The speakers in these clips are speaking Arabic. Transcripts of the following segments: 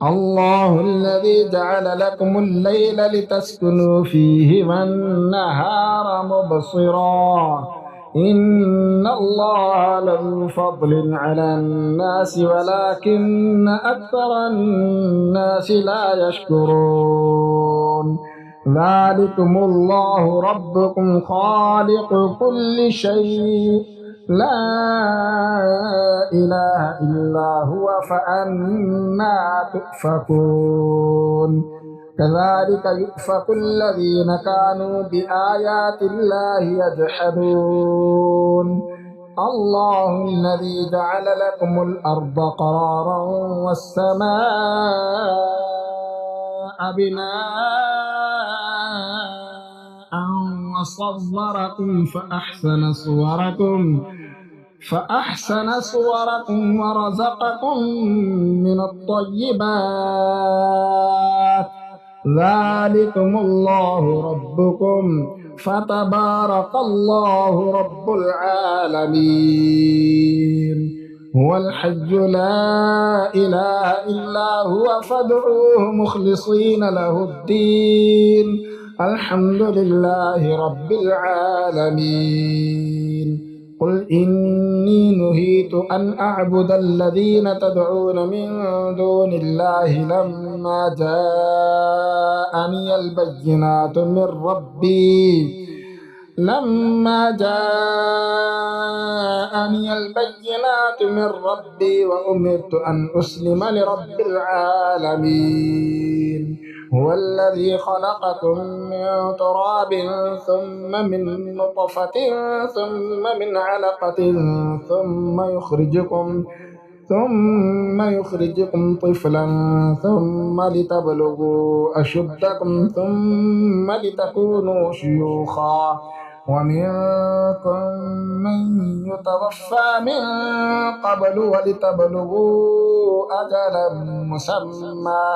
الله الذي جعل لكم الليل لتسكنوا فيه والنهار مبصرا إن الله لذو فضل على الناس ولكن أكثر الناس لا يشكرون ذلكم الله ربكم خالق كل شيء لا إله إلا هو فأنا تؤفكون كذلك يؤفك الذين كانوا بآيات الله يجحدون الله الذي جعل لكم الأرض قرارا والسماء بناء وصوركم فأحسن صوركم ورزقكم من الطيبات ذلكم الله ربكم فتبارك الله رب العالمين هو الحي لا إله إلا هو فادعوه مخلصين له الدين الحمد لله رب العالمين قل إني نهيت أن أعبد الذين تدعون من دون الله لما جاءني البينات من ربي وأمرت أن أسلم لرب العالمين هو الذي خلقكم من تراب ثم من نطفة ثم من علقة ثم يخرجكم طفلا ثم لتبلغوا أشدكم ثم لتكونوا شيوخا ومنكم من يتوفى من قبل ولتبلغوا أجلا مسمى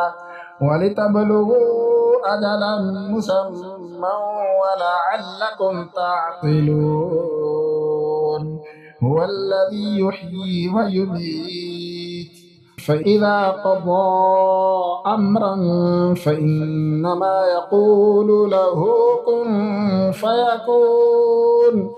ولعلكم تعقلون هو الذي يحيي ويميت فإذا قضى أمرا فإنما يقول له كن فيكون